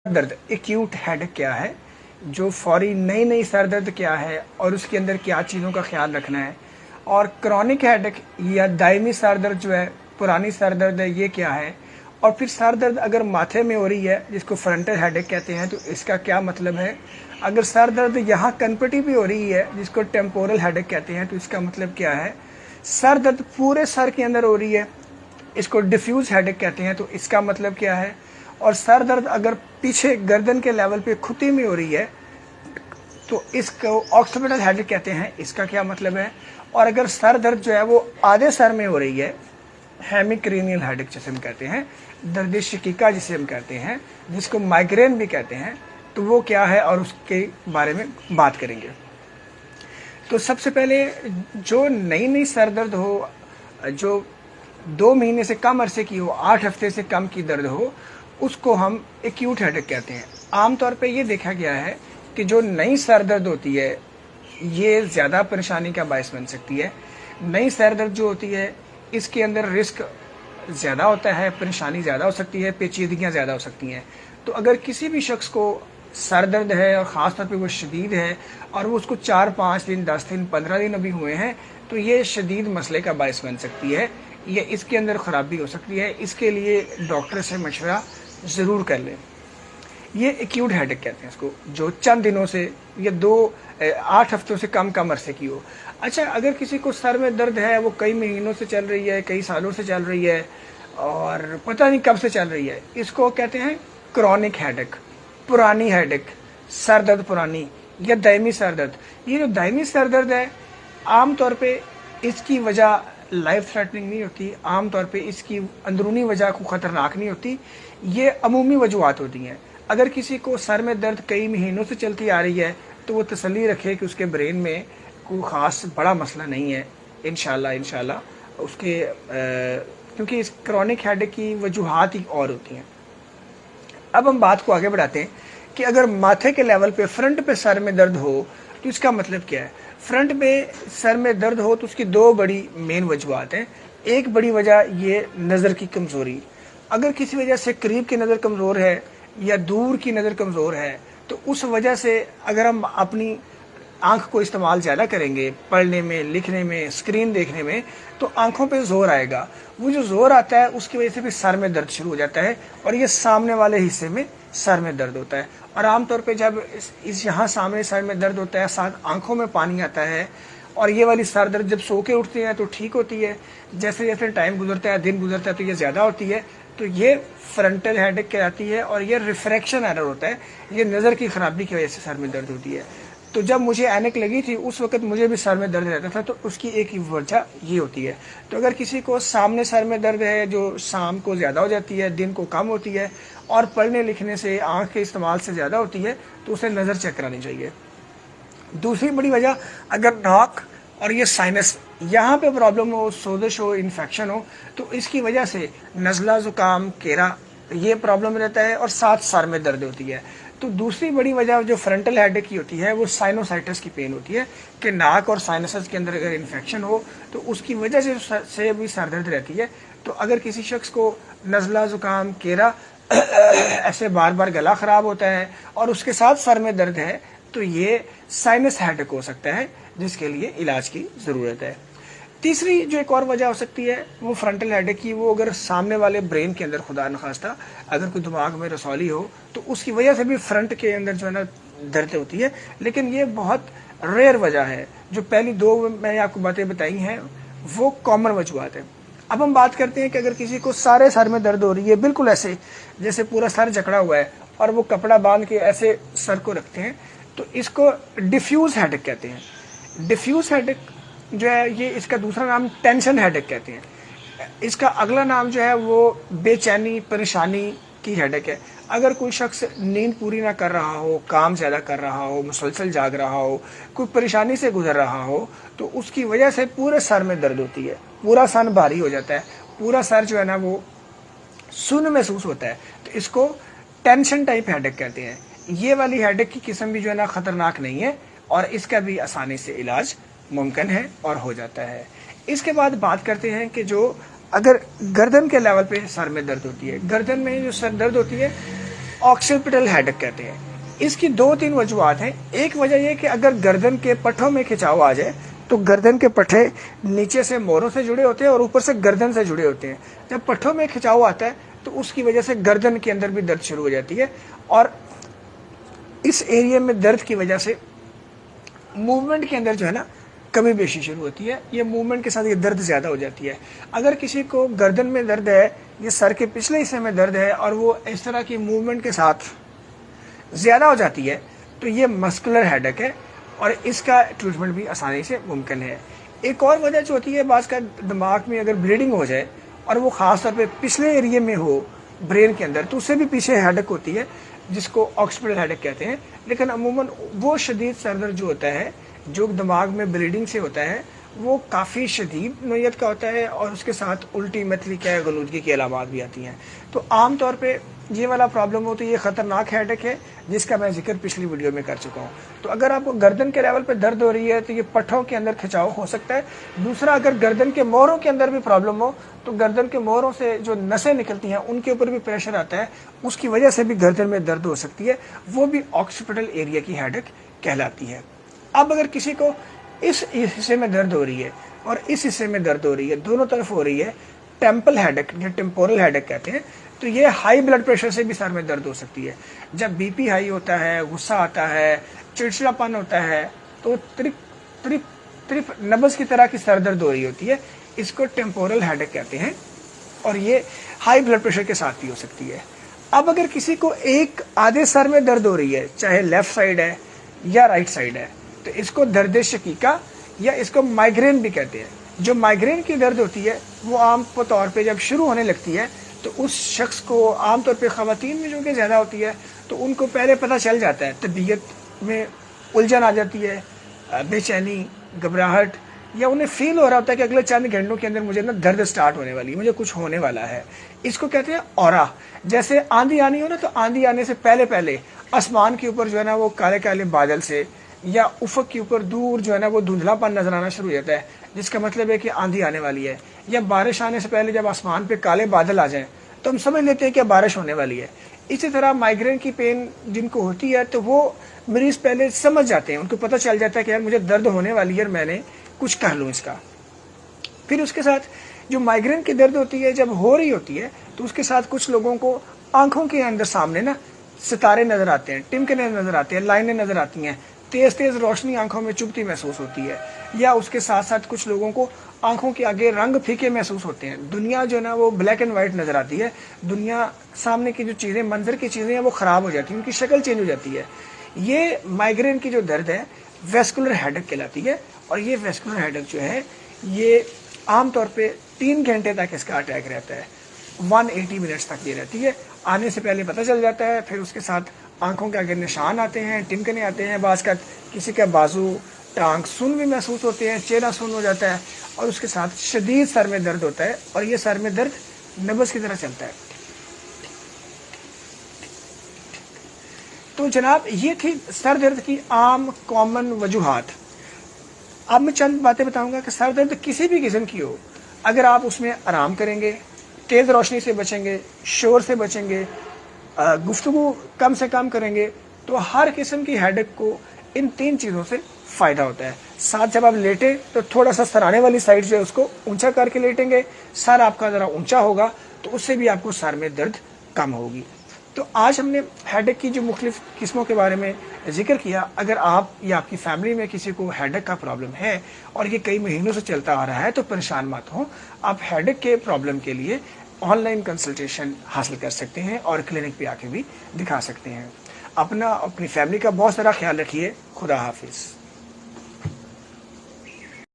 दर्द acute headache क्या है, जो फौरी नई नई सर दर्द क्या है और उसके अंदर क्या चीज़ों का ख्याल रखना है, और क्रॉनिक हेडेक या दायमी सर दर्द जो है, पुरानी सर दर्द है, ये क्या है, और फिर सर दर्द अगर माथे में हो रही है जिसको फ्रंटल हेडेक कहते हैं तो इसका क्या मतलब है। अगर सर दर्द यहाँ कनपटी भी हो रही है जिसको टेम्पोरल हेडेक कहते हैं तो इसका मतलब क्या है। सर दर्द पूरे सर के अंदर हो रही है, इसको डिफ्यूज हेडेक कहते हैं तो इसका मतलब क्या है। और सर दर्द अगर पीछे गर्दन के लेवल पे खुटी में हो रही है तो इसको ऑक्सीपिटल हेडेक कहते हैं, इसका क्या मतलब है। और अगर सर दर्द जो है वो आधे सर में हो रही है, हेमिक्रेनियल हेडेक जिसे हम कहते हैं, दर्द शकीका जिसे हम कहते हैं, जिसको माइग्रेन भी कहते हैं, तो वो क्या है और उसके बारे में बात करेंगे। तो सबसे पहले जो नई नई सर दर्द हो, जो 2 महीने से कम अरसे की हो, 8 हफ्ते से कम की दर्द हो, उसको हम एक्यूट हेडेक कहते हैं। आमतौर पे ये देखा गया है कि जो नई सर दर्द होती है ये ज़्यादा परेशानी का बायस बन सकती है। नई सर दर्द जो होती है इसके अंदर रिस्क ज़्यादा होता है, परेशानी ज़्यादा हो सकती है, पेचीदगियाँ ज़्यादा हो सकती हैं। तो अगर किसी भी शख्स को सर दर्द है और ख़ास तौर पे वो शदीद है और वो उसको 4-5 दिन, 10 दिन, 15 दिन अभी हुए हैं, तो ये शदीद मसले का बायस बन सकती है, ये इसके अंदर ख़राबी हो सकती है। इसके लिए डॉक्टर से मशवरा ज़रूर कर लें। ये एक्यूट हेडेक कहते हैं इसको, जो चंद दिनों से या 8 हफ्तों से कम अरसे की हो। अच्छा, अगर किसी को सर में दर्द है, वो कई महीनों से चल रही है, कई सालों से चल रही है और पता नहीं कब से चल रही है, इसको कहते हैं क्रॉनिक हेडेक, पुरानी हेडेक, सर दर्द पुरानी या दायमी सर दर्द। ये जो दायमी सर दर्द है आमतौर पे इसकी वजह लाइफ थ्रेटनिंग नहीं होती, आमतौर पे इसकी अंदरूनी वजह को ख़तरनाक नहीं होती, ये अमूमी वजूहात होती हैं। अगर किसी को सर में दर्द कई महीनों से चलती आ रही है तो वो तसल्ली रखे कि उसके ब्रेन में कोई ख़ास बड़ा मसला नहीं है, इंशाल्लाह उसके क्योंकि इस क्रॉनिक हेडेक की वजूहात ही और होती हैं। अब हम बात को आगे बढ़ाते हैं कि अगर माथे के लेवल पे फ्रंट पे सर में दर्द हो तो इसका मतलब क्या है। फ्रंट में सर में दर्द हो तो उसकी 2 बड़ी मेन वजूहात हैं। एक बड़ी वजह ये नज़र की कमज़ोरी, अगर किसी वजह से करीब की नज़र कमज़ोर है या दूर की नज़र कमज़ोर है तो उस वजह से अगर हम अपनी आंख को इस्तेमाल ज़्यादा करेंगे पढ़ने में, लिखने में, स्क्रीन देखने में, तो आंखों पे जोर आएगा। वो जो जोर आता है उसकी वजह से भी सर में दर्द शुरू हो जाता है और ये सामने वाले हिस्से में सर में दर्द होता है। और आमतौर पे जब इस यहाँ सामने सर में दर्द होता है, साथ आंखों में पानी आता है और ये वाली सर दर्द जब सो के उठती है तो ठीक होती है, जैसे जैसे टाइम गुजरता है, दिन गुजरता है तो ये ज़्यादा होती है, तो ये फ्रंटल हेडेक कहलाती है। और ये रिफ्रैक्शन एरर होता है, ये नज़र की खराबी की वजह से सर में दर्द होती है। तो जब मुझे ऐनक लगी थी उस वक्त मुझे भी सर में दर्द रहता था, तो उसकी एक ही वजह ये होती है। तो अगर किसी को सामने सर में दर्द है जो शाम को ज़्यादा हो जाती है, दिन को कम होती है और पढ़ने लिखने से, आँख के इस्तेमाल से ज़्यादा होती है, तो उसे नज़र चेक करानी चाहिए। दूसरी बड़ी वजह, अगर नाक और ये साइनस यहाँ पे प्रॉब्लम हो, सोजिश हो, इन्फेक्शन हो, तो इसकी वजह से नज़ला, ज़ुकाम, केरा ये प्रॉब्लम रहता है और साथ सर में दर्द होती है। तो दूसरी बड़ी वजह जो फ्रंटल हेडेक की होती है वो साइनोसाइटिस की पेन होती है कि नाक और साइनसेस के अंदर अगर इन्फेक्शन हो तो उसकी वजह से भी सर दर्द रहती है। तो अगर किसी शख्स को नज़ला, ज़ुकाम, केरा ऐसे बार बार गला ख़राब होता है और उसके साथ सर में दर्द है तो ये साइनस हेडेक हो सकता है, जिसके लिए इलाज की ज़रूरत है। तीसरी जो एक और वजह हो सकती है वो फ्रंटल हेडेक की, वो अगर सामने वाले ब्रेन के अंदर खुदा न खास्ता अगर कोई दिमाग में रसौली हो तो उसकी वजह से भी फ्रंट के अंदर जो है ना दर्द होती है, लेकिन ये बहुत रेयर वजह है। जो पहली 2 मैंने आपको बातें बताई हैं वो कॉमन वजूहात है। अब हम बात करते हैं कि अगर किसी को सारे सर में दर्द हो रही है, बिल्कुल ऐसे जैसे पूरा सर जकड़ा हुआ है और वो कपड़ा बांध के ऐसे सर को रखते हैं, तो इसको डिफ्यूज हेडेक कहते हैं। डिफ्यूज हेडेक जो है ये इसका दूसरा नाम टेंशन हेडेक कहते हैं। इसका अगला नाम जो है वो बेचैनी, परेशानी की हेडेक है। अगर कोई शख्स नींद पूरी ना कर रहा हो, काम ज़्यादा कर रहा हो, मुसलसल जाग रहा हो, कोई परेशानी से गुजर रहा हो, तो उसकी वजह से पूरे सर में दर्द होती है, पूरा सर भारी हो जाता है, पूरा सर जो है ना वो सुन्न महसूस होता है, तो इसको टेंशन टाइप हेडेक कहते हैं। ये वाली हेडेक की किस्म भी जो है ना ख़तरनाक नहीं है और इसका भी आसानी से इलाज मुमकिन है और हो जाता है। इसके बाद बात करते हैं कि जो अगर गर्दन के लेवल पे सर में दर्द होती है, गर्दन में जो सर दर्द होती है ऑक्सीपिटल हेडेक कहते हैं। इसकी 2-3 वजूहत हैं। एक वजह यह कि अगर गर्दन के पट्टों में खिंचाव आ जाए तो गर्दन के पट्टे नीचे से मोरों से जुड़े होते हैं और ऊपर से गर्दन से जुड़े होते हैं। जब पट्टों में खिंचाव आता है तो उसकी वजह से गर्दन के अंदर भी दर्द शुरू हो जाती है, और इस एरिया में दर्द की वजह से मूवमेंट के अंदर जो है ना कमी बेशी शुरू होती है। ये मूवमेंट के साथ ये दर्द ज़्यादा हो जाती है। अगर किसी को गर्दन में दर्द है, ये सर के पिछले हिस्से में दर्द है और वो इस तरह की मूवमेंट के साथ ज़्यादा हो जाती है, तो ये मस्कुलर हेडेक है और इसका ट्रीटमेंट भी आसानी से मुमकिन है। एक और वजह जो होती है, बाज़ का दिमाग में अगर ब्लीडिंग हो जाए और वो ख़ास तौर पे पिछले एरिया में हो ब्रेन के अंदर, तो उससे भी पीछे हेडेक होती है जिसको ऑक्सीपिटल हेडेक कहते हैं। लेकिन अमूमन वो शदीद सर दर्द जो होता है जो दिमाग में ब्लीडिंग से होता है वो काफ़ी शदीद नोयत का होता है और उसके साथ उल्टी, मतली क्या गलूदगी की अलामात भी आती हैं। तो आम तौर पे ये वाला प्रॉब्लम हो तो ये ख़तरनाक हेडेक है जिसका मैं जिक्र पिछली वीडियो में कर चुका हूँ। तो अगर आपको गर्दन के लेवल पे दर्द हो रही है तो ये पट्ठों के अंदर खिंचाव हो सकता है। दूसरा, अगर गर्दन के मोहरों के अंदर भी प्रॉब्लम हो तो गर्दन के मोहरों से जो नसें निकलती हैं उनके ऊपर भी प्रेशर आता है, उसकी वजह से भी गर्दन में दर्द हो सकती है, वो भी ऑक्सीपिटल एरिया की हेडेक कहलाती है। अब अगर किसी को इस हिस्से में दर्द हो रही है और इस हिस्से में दर्द हो रही है, दोनों तरफ हो रही है, टेम्पल हेडेक या टेम्पोरल हेडेक कहते हैं, तो ये हाई ब्लड प्रेशर से भी सर में दर्द हो सकती है। जब बीपी हाई होता है, गुस्सा आता है, चिड़चिड़ापन होता है, तो त्रिप नब्ज की तरह की सर दर्द हो रही होती है, इसको टेम्पोरल हेडेक कहते हैं और ये हाई ब्लड प्रेशर के साथ भी हो सकती है। अब अगर किसी को एक आधे सर में दर्द हो रही है, चाहे लेफ्ट साइड है या राइट साइड है, तो इसको दर्द शकीका या इसको माइग्रेन भी कहते हैं। जो माइग्रेन की दर्द होती है वो आम तौर पे जब शुरू होने लगती है तो उस शख्स को, आमतौर पे ख़वातीन में जो कि ज़्यादा होती है, तो उनको पहले पता चल जाता है, तबीयत में उलझन आ जाती है, बेचैनी, घबराहट, या उन्हें फील हो रहा होता है कि अगले चंद घंटों के अंदर मुझे ना दर्द स्टार्ट होने वाली है, मुझे कुछ होने वाला है। इसको कहते हैं ऑरा। जैसे आंधी आनी हो ना, तो आंधी आने से पहले पहले आसमान के ऊपर जो है ना वो काले काले बादल से या उफक के ऊपर दूर जो है ना वो धुंधलापन नजर आना शुरू हो जाता है, जिसका मतलब है कि आंधी आने वाली है। या बारिश आने से पहले जब आसमान पे काले बादल आ जाएं तो हम समझ लेते हैं कि बारिश होने वाली है। इसी तरह माइग्रेन की पेन जिनको होती है तो वो मरीज पहले समझ जाते हैं, उनको पता चल जाता है कि यार मुझे दर्द होने वाली है, मैंने कुछ कर लूँ इसका। फिर उसके साथ जो माइग्रेन की दर्द होती है जब हो रही होती है तो उसके साथ कुछ लोगों को आंखों के अंदर सामने ना सितारे नजर आते हैं, टिमकने नजर आते हैं, लाइनें नजर आती हैं, तेज तेज रोशनी आंखों में चुभती महसूस होती है। या उसके साथ साथ कुछ लोगों को आंखों के आगे रंग फीके महसूस होते हैं, दुनिया जो ना वो ब्लैक एंड वाइट नजर आती है, दुनिया सामने की जो चीज़ें, मंजर की चीज़ें हैं वो ख़राब हो जाती हैं, उनकी शक्ल चेंज हो जाती है। ये माइग्रेन की जो दर्द है वेस्कुलर हेडेक कहलाती है। और ये वेस्कुलर हेडेक जो है ये आमतौर पे 3 घंटे तक इसका अटैक रहता है, 180 मिनट्स तक ये रहती है। आने से पहले पता चल जाता है, फिर उसके साथ आंखों के आगे निशान आते हैं, टिमकने आते हैं, बाज़ का किसी का बाजू, टांग, सुन भी महसूस होते हैं, चेहरा सुन हो जाता है, और उसके साथ शदीद सर में दर्द होता है। और ये सर में दर्द नब्ज़ की तरह चलता है। तो जनाब ये थी सर दर्द की आम कॉमन वजूहात। अब मैं चंद बातें बताऊंगा कि सर दर्द किसी भी किस्म की हो, अगर आप उसमें आराम करेंगे, तेज़ रोशनी से बचेंगे, शोर से बचेंगे, गुफ्तगू कम से कम करेंगे, तो हर किस्म की हेडेक को इन 3 चीज़ों से फ़ायदा होता है। साथ जब आप लेटे तो थोड़ा सा सराने वाली साइड जो है उसको ऊंचा करके लेटेंगे, सर आपका ज़रा ऊंचा होगा तो उससे भी आपको सर में दर्द कम होगी। तो आज हमने हेडेक की जो मुख्तलिफ किस्मों के बारे में जिक्र किया। अगर आप या आपकी फैमिली में किसी को हेडेक का प्रॉब्लम है और ये कई महीनों से चलता आ रहा है तो परेशान मत हो। आप हेडेक के प्रॉब्लम के लिए ऑनलाइन कंसल्टेशन हासिल कर सकते हैं और क्लिनिक पे आके भी दिखा सकते हैं। अपनी फैमिली का बहुत सारा ख्याल रखिए। खुदा हाफिज़।